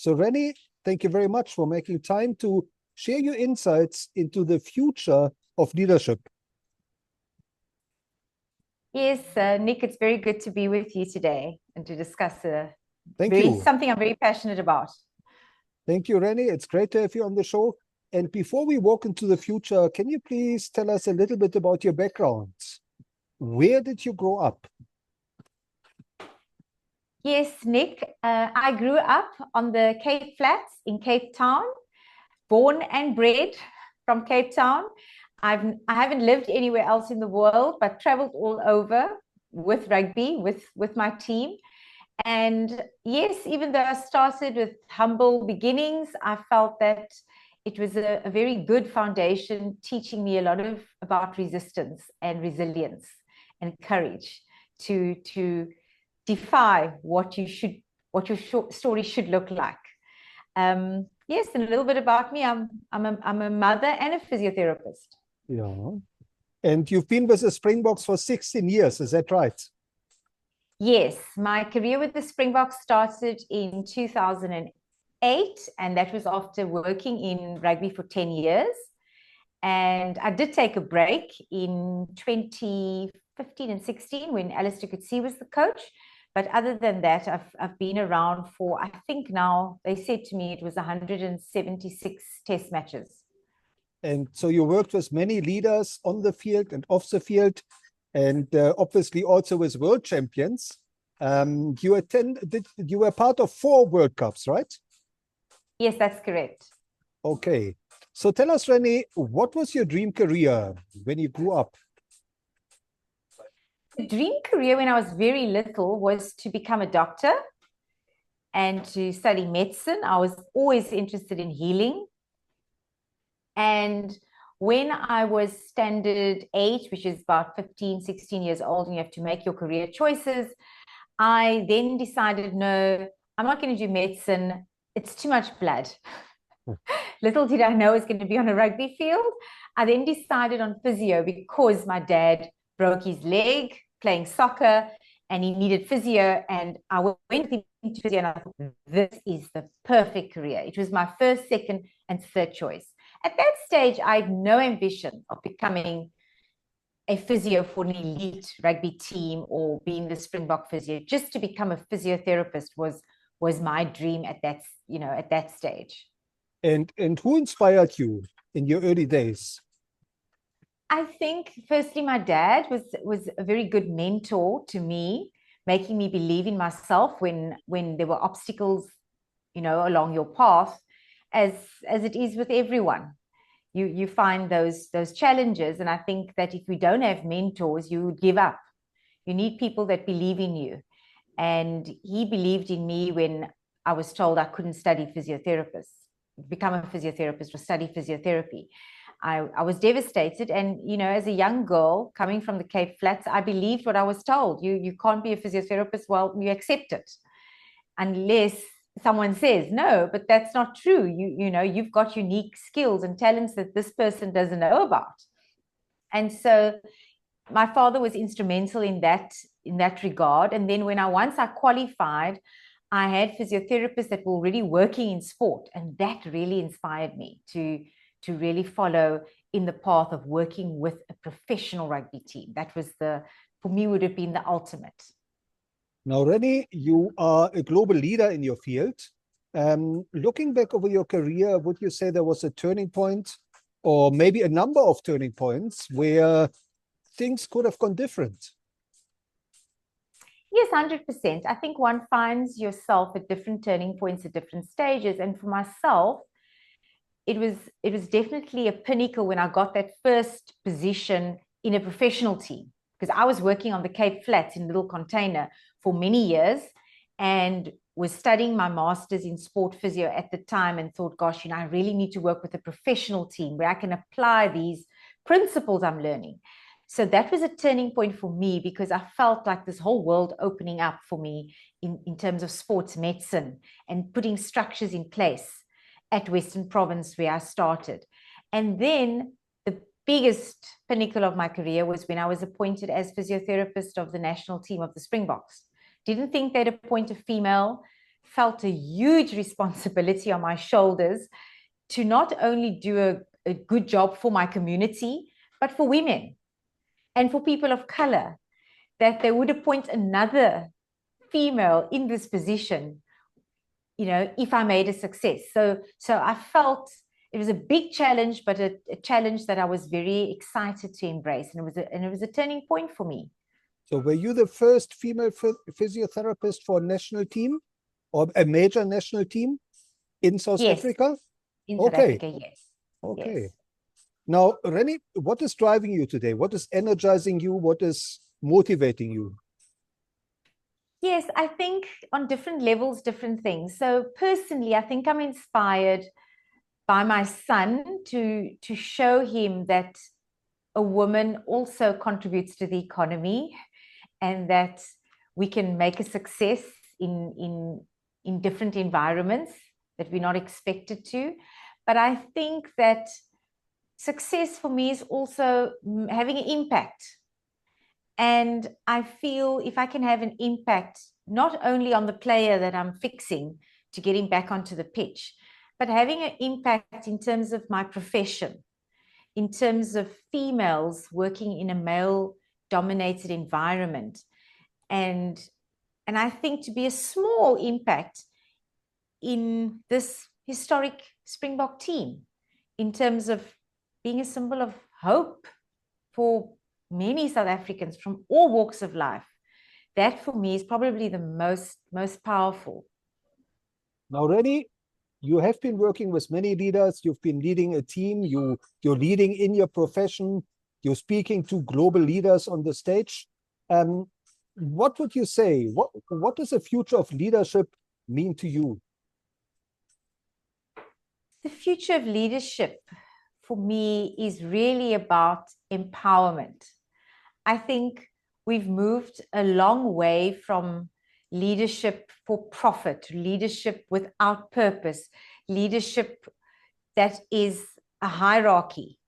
So Rene, thank you very much for making time to share your insights into the future of leadership. Yes, Nick, it's very good to be with you today and to discuss something I'm very passionate about. Thank you, Rene. It's great to have you on the show. And before we walk into the future, can you please tell us a little bit about your background? Where did you grow up? Yes, Nick, I grew up on the Cape Flats in Cape Town, born and bred from Cape Town. I haven't lived anywhere else in the world, but traveled all over with rugby, with my team. And yes, even though I started with humble beginnings, I felt that it was a very good foundation, teaching me a lot about resistance and resilience and courage to defy what your story should look like. Yes, and a little bit about me. I'm a mother and a physiotherapist. Yeah. And you've been with the Springboks for 16 years, is that right? Yes, my career with the Springboks started in 2008, and that was after working in rugby for 10 years. And I did take a break in 2015 and 16 when Alistair Coetzee was the coach. But other than that, I've been around for, I think now, they said to me it was 176 test matches. And so you worked with many leaders on the field and off the field, and obviously also with world champions. You were part of 4 World Cups, right? Yes, that's correct. Okay. So tell us, Rene, what was your dream career when you grew up? The dream career when I was very little was to become a doctor and to study medicine. I was always interested in healing. And when I was standard 8, which is about 15, 16 years old, and you have to make your career choices, I then decided, no, I'm not going to do medicine. It's too much blood. Little did I know I was going to be on a rugby field. I then decided on physio because my dad broke his leg playing soccer and he needed physio. And I went into physio and I thought, this is the perfect career. It was my first, second, and third choice. At that stage, I had no ambition of becoming a physio for an elite rugby team or being the Springbok physio. Just to become a physiotherapist was my dream at that stage. And who inspired you in your early days? I think firstly, my dad was a very good mentor to me, making me believe in myself when there were obstacles, along your path, as it is with everyone. You find those challenges, and I think that if we don't have mentors, you would give up. You need people that believe in you, and he believed in me when I was told I couldn't become a physiotherapist or study physiotherapy. I was devastated, and as a young girl coming from the Cape Flats, I believed what I was told. You can't be a physiotherapist. Well, you accept it unless someone says no, but that's not true. You've got unique skills and talents that this person doesn't know about. And so my father was instrumental in that regard. And then once I qualified, I had physiotherapists that were already working in sport, and that really inspired me to really follow in the path of working with a professional rugby team. That was for me, would have been the ultimate. Now, Rene, you are a global leader in your field. Looking back over your career, would you say there was a turning point or maybe a number of turning points where things could have gone different? Yes, 100%. I think one finds yourself at different turning points at different stages. And for myself, it was definitely a pinnacle when I got that first position in a professional team, because I was working on the Cape Flats in a little container for many years and was studying my master's in sport physio at the time, and thought, gosh, I really need to work with a professional team where I can apply these principles I'm learning. So that was a turning point for me, because I felt like this whole world opening up for me in terms of sports medicine and putting structures in place at Western Province where I started. And then the biggest pinnacle of my career was when I was appointed as physiotherapist of the national team of the Springboks. Didn't think they'd appoint a female felt a huge responsibility on my shoulders to not only do a good job for my community, but for women and for people of color, that they would appoint another female in this position, you know, if I made a success. So I felt it was a big challenge, but a challenge that I was very excited to embrace. And it was a turning point for me. So were you the first female physiotherapist for a national team or a major national team in South Africa? In South Africa, yes. Okay. Yes. Now, Rene, what is driving you today? What is energizing you? What is motivating you? Yes, I think on different levels, different things. So personally, I think I'm inspired by my son to show him that a woman also contributes to the economy and that we can make a success in different environments that we're not expected to. But I think that success for me is also having an impact. And I feel if I can have an impact, not only on the player that I'm fixing to get him back onto the pitch, but having an impact in terms of my profession, in terms of females working in a male-dominated environment. And I think to be a small impact in this historic Springbok team, in terms of being a symbol of hope for many South Africans from all walks of life, that for me is probably the most powerful. Now, Rene, you have been working with many leaders. You've been leading a team. You're leading in your profession. You're speaking to global leaders on the stage. What would you say? What does the future of leadership mean to you? The future of leadership for me is really about empowerment. I think we've moved a long way from leadership for profit, leadership without purpose, leadership that is a hierarchy.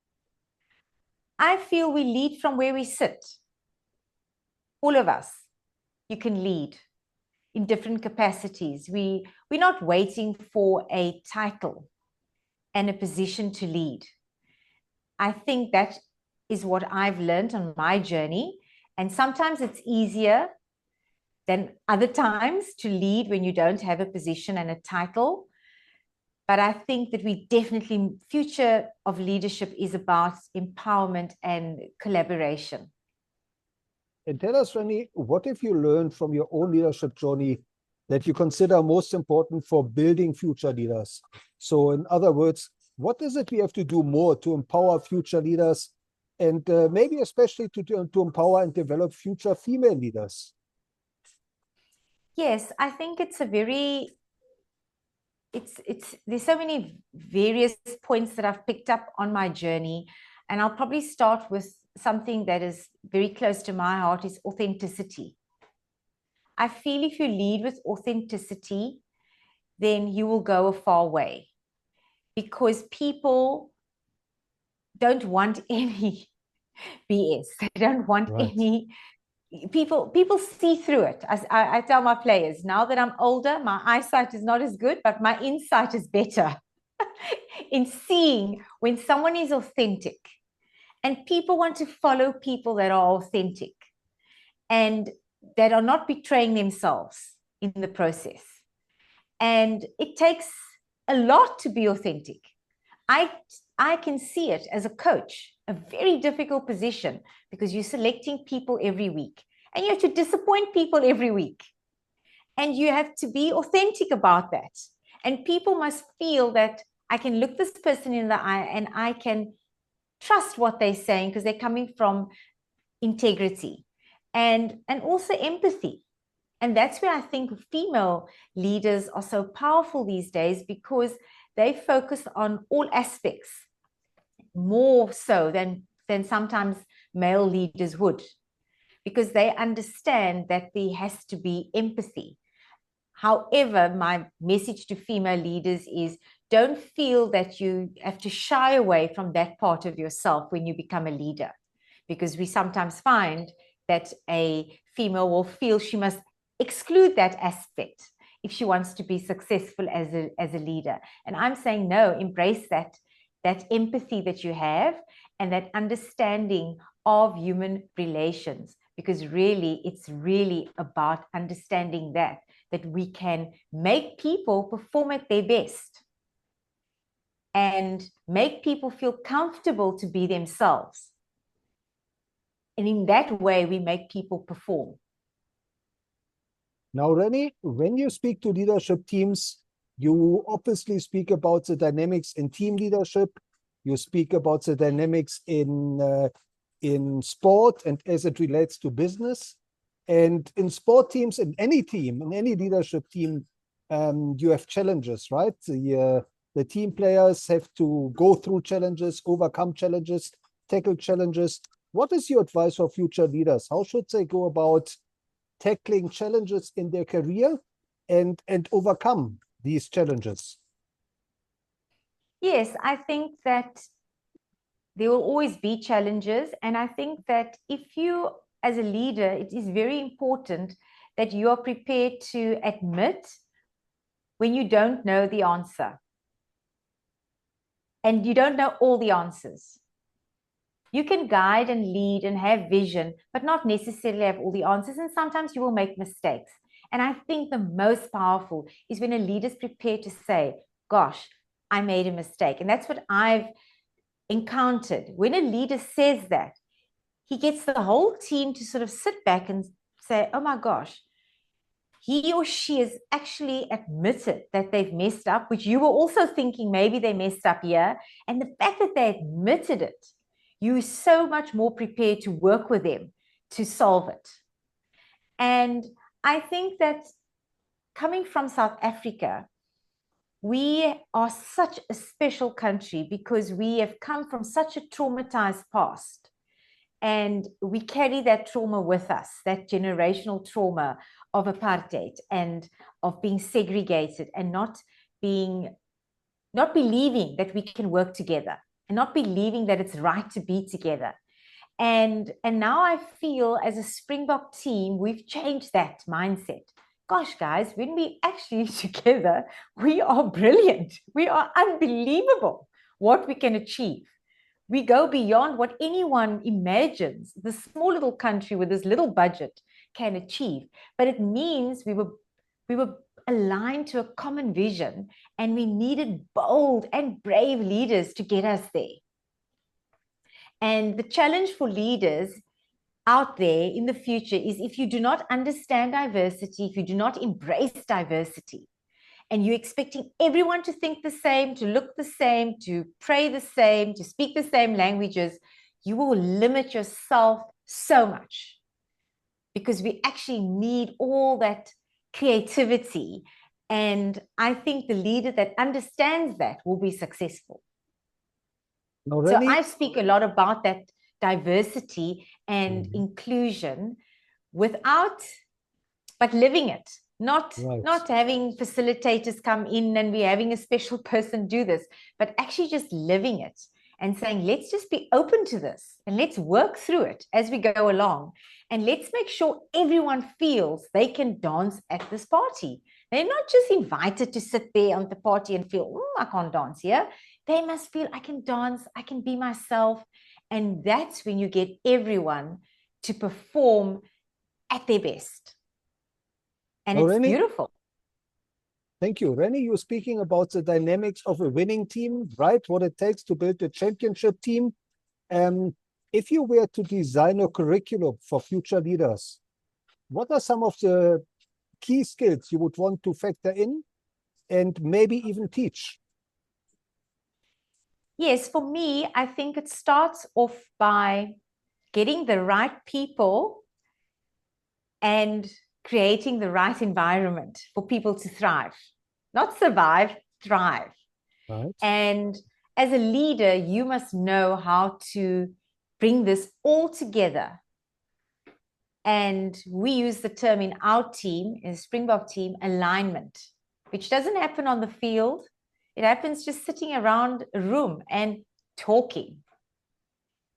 I feel we lead from where we sit. All of us, you can lead in different capacities. We're not waiting for a title and a position to lead. I think that is what I've learned on my journey. And sometimes it's easier than other times to lead when you don't have a position and a title. But I think that we definitely, future of leadership is about empowerment and collaboration. And tell us, Rene, what have you learned from your own leadership journey that you consider most important for building future leaders? So in other words, what is it we have to do more to empower future leaders and maybe especially to empower and develop future female leaders? Yes, I think it's a very, there's so many various points that I've picked up on my journey. And I'll probably start with something that is very close to my heart is authenticity. I feel if you lead with authenticity, then you will go a far way, because people don't want any BS. They don't want any, people see through it. I tell my players, now that I'm older, my eyesight is not as good, but my insight is better in seeing when someone is authentic. And people want to follow people that are authentic and that are not betraying themselves in the process. And it takes a lot to be authentic. I can see it as a coach, a very difficult position, because you're selecting people every week and you have to disappoint people every week. And you have to be authentic about that. And people must feel that I can look this person in the eye and I can trust what they're saying because they're coming from integrity and also empathy. And that's where I think female leaders are so powerful these days, because they focus on all aspects more so than sometimes male leaders would, because they understand that there has to be empathy. However, my message to female leaders is don't feel that you have to shy away from that part of yourself when you become a leader, because we sometimes find that a female will feel she must exclude that aspect if she wants to be successful as a leader. And I'm saying, no, embrace that empathy that you have and that understanding of human relations, because really, it's really about understanding that we can make people perform at their best and make people feel comfortable to be themselves. And in that way, we make people perform. Now, Rene, when you speak to leadership teams, you obviously speak about the dynamics in team leadership. You speak about the dynamics in sport and as it relates to business. And in sport teams, in any team, in any leadership team, you have challenges, right? The team players have to go through challenges, overcome challenges, tackle challenges. What is your advice for future leaders? How should they go about tackling challenges in their career and overcome these challenges? Yes, I think that there will always be challenges. And I think that if you, as a leader, it is very important that you are prepared to admit when you don't know the answer. And you don't know all the answers. You can guide and lead and have vision, but not necessarily have all the answers. And sometimes you will make mistakes. And I think the most powerful is when a leader is prepared to say, gosh, I made a mistake. And that's what I've encountered. When a leader says that, he gets the whole team to sort of sit back and say, oh my gosh, he or she has actually admitted that they've messed up, which you were also thinking maybe they messed up here. And the fact that they admitted it, you're so much more prepared to work with them to solve it. And I think that coming from South Africa, we are such a special country because we have come from such a traumatized past. And we carry that trauma with us, that generational trauma of apartheid and of being segregated and not believing that we can work together and not believing that it's right to be together. And now I feel as a Springbok team, we've changed that mindset. Gosh, guys, when we actually together, we are brilliant. We are unbelievable what we can achieve. We go beyond what anyone imagines the small little country with this little budget can achieve. But it means we were aligned to a common vision, and we needed bold and brave leaders to get us there. And the challenge for leaders out there in the future is, if you do not understand diversity, if you do not embrace diversity, and you're expecting everyone to think the same, to look the same, to pray the same, to speak the same languages, you will limit yourself so much, because we actually need all that creativity. And I think the leader that understands that will be successful. No, so Rene, I speak a lot about that diversity and inclusion but living it. Not having facilitators come in and we're having a special person do this, but actually just living it and saying, let's just be open to this and let's work through it as we go along. And let's make sure everyone feels they can dance at this party. They're not just invited to sit there on the party and feel, I can't dance here. They must feel, I can dance, I can be myself. And that's when you get everyone to perform at their best. And it's Rene, beautiful. Thank you. Rene, you're speaking about the dynamics of a winning team, right? What it takes to build a championship team. If you were to design a curriculum for future leaders, what are some of the key skills you would want to factor in and maybe even teach? Yes, for me, I think it starts off by getting the right people and creating the right environment for people to thrive. Not survive, thrive. Right. And as a leader, you must know how to bring this all together. And we use the term in our team, in the Springbok team, alignment, which doesn't happen on the field. It happens just sitting around a room and talking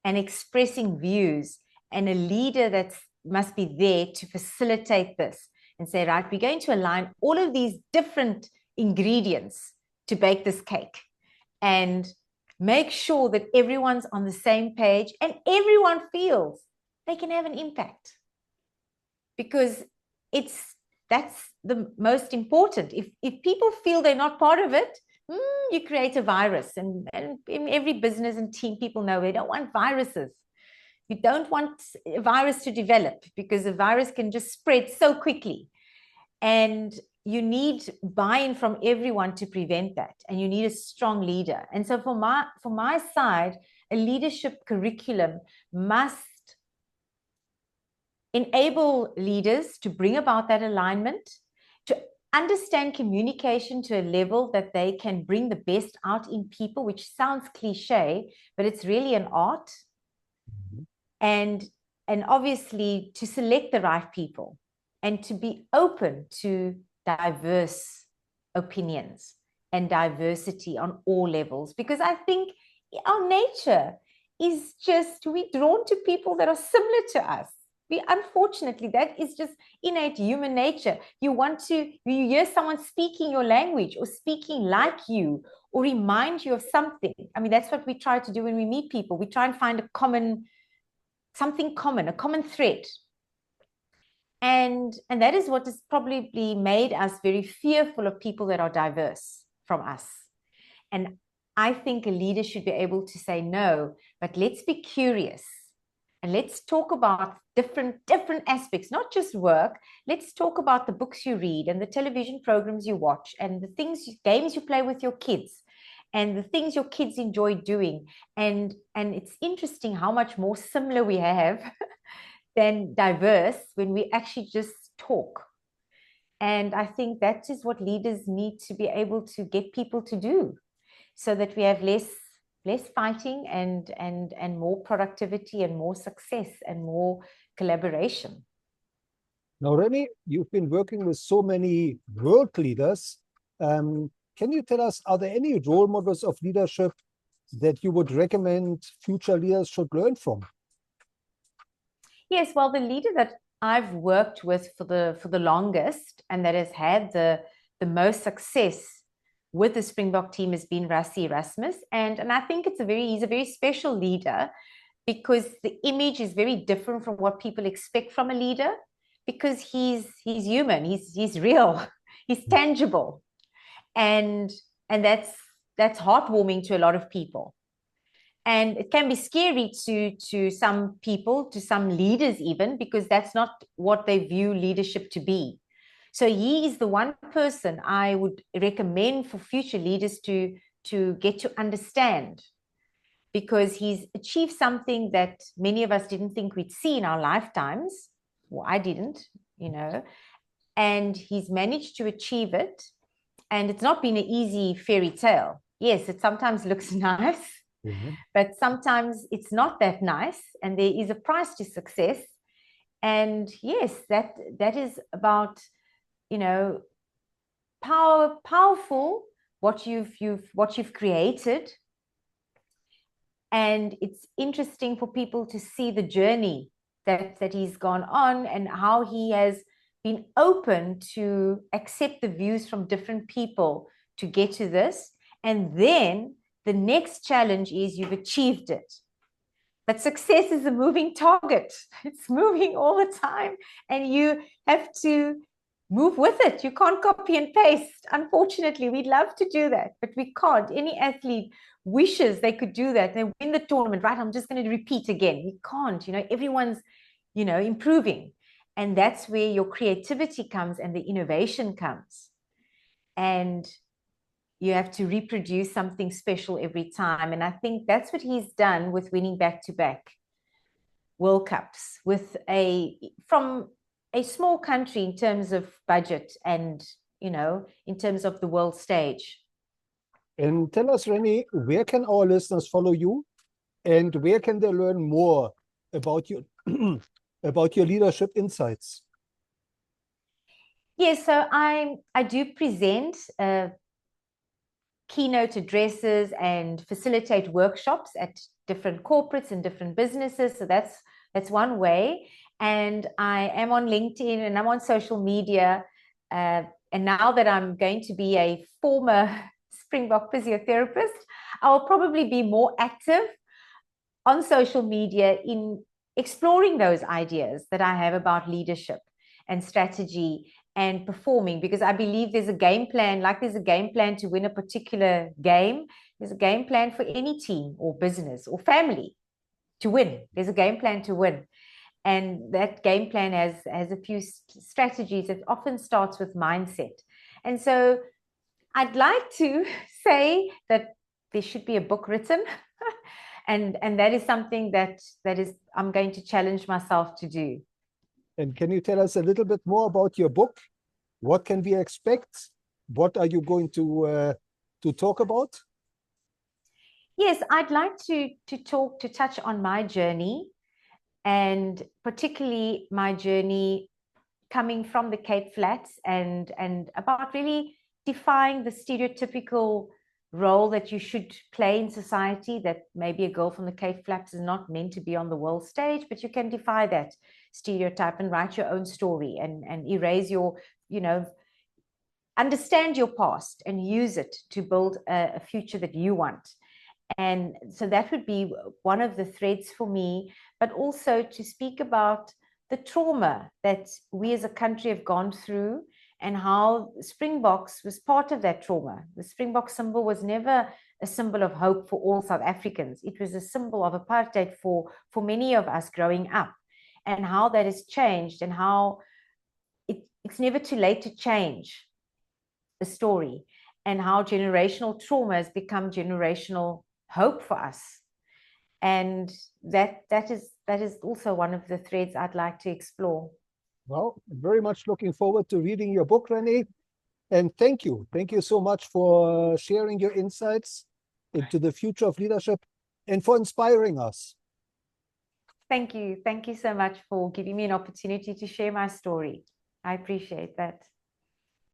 and expressing views. And a leader that must be there to facilitate this, and say, right, we're going to align all of these different ingredients to bake this cake and make sure that everyone's on the same page and everyone feels they can have an impact. Because that's the most important. If people feel they're not part of it, you create a virus. And in every business and team, people know they don't want viruses. You don't want a virus to develop, because a virus can just spread so quickly. And you need buy-in from everyone to prevent that. And you need a strong leader. And so for my side, a leadership curriculum must enable leaders to bring about that alignment, to understand communication to a level that they can bring the best out in people, which sounds cliche, but it's really an art. And obviously to select the right people and to be open to diverse opinions and diversity on all levels. Because I think our nature is just, we're drawn to people that are similar to us. Unfortunately, that is just innate human nature. You hear someone speaking your language or speaking like you or remind you of something. I mean, that's what we try to do when we meet people. We try and find something common, a common thread. And that is what has probably made us very fearful of people that are diverse from us. And I think a leader should be able to say, no, but let's be curious. And let's talk about different aspects, not just work. Let's talk about the books you read and the television programs you watch and the games you play with your kids and the things your kids enjoy doing. And it's interesting how much more similar we have than diverse when we actually just talk. And I think that is what leaders need to be able to get people to do, so that we have less fighting and more productivity and more success and more collaboration. Now, Rene, you've been working with so many world leaders. Can you tell us, are there any role models of leadership that you would recommend future leaders should learn from? Yes, well, the leader that I've worked with for the longest and that has had the most success with the Springbok team has been Rassie Erasmus. And I think he's a very special leader, because the image is very different from what people expect from a leader, because he's human, he's real, he's tangible. And that's heartwarming to a lot of people. And it can be scary to some people, to some leaders even, because that's not what they view leadership to be. So he is the one person I would recommend for future leaders to get to understand, because he's achieved something that many of us didn't think we'd see in our lifetimes. Well, I didn't, and he's managed to achieve it. And it's not been an easy fairy tale. Yes, it sometimes looks nice, but sometimes it's not that nice. And there is a price to success. And yes, that is about, powerful what you've created. And it's interesting for people to see the journey that he's gone on, and how he has been open to accept the views from different people to get to this. And then the next challenge is you've achieved it. But success is a moving target. It's moving all the time, and you have to move with it. You can't copy and paste. Unfortunately, we'd love to do that, but we can't. Any athlete wishes they could do that. They win the tournament, right? I'm just going to repeat again. You can't, everyone's, improving. And that's where your creativity comes and the innovation comes. And you have to reproduce something special every time. And I think that's what he's done with winning back-to-back World Cups from a small country in terms of budget and, in terms of the world stage. And tell us, Rene, where can our listeners follow you, and where can they learn more about your about your leadership insights? Yes, so I do present keynote addresses and facilitate workshops at different corporates and different businesses. So that's one way. and I am on LinkedIn and I'm on social media. And now that I'm going to be a former Springbok physiotherapist, I will probably be more active on social media in exploring those ideas that I have about leadership and strategy and performing, because I believe there's a game plan, like there's a game plan to win a particular game. There's a game plan for any team or business or family to win. There's a game plan to win. And that game plan has a few strategies. It often starts with mindset. And so I'd like to say that there should be a book written. and that is something that is I'm going to challenge myself to do. And can you tell us a little bit more about your book? What can we expect? What are you going to talk about? Yes, I'd like to touch on my journey, and particularly my journey coming from the Cape Flats, and about really defying the stereotypical role that you should play in society, that maybe a girl from the Cape Flats is not meant to be on the world stage, but you can defy that stereotype and write your own story and erase your, understand your past and use it to build a future that you want. And so that would be one of the threads for me, but also to speak about the trauma that we as a country have gone through and how Springboks was part of that trauma. The Springbok symbol was never a symbol of hope for all South Africans. It was a symbol of apartheid for many of us growing up, and how that has changed, and how it's never too late to change the story, and how generational trauma has become generational hope for us. And that is also one of the threads I'd like to explore. Well, very much looking forward to reading your book, Rene. And thank you. Thank you so much for sharing your insights into the future of leadership and for inspiring us. Thank you. Thank you so much for giving me an opportunity to share my story. I appreciate that.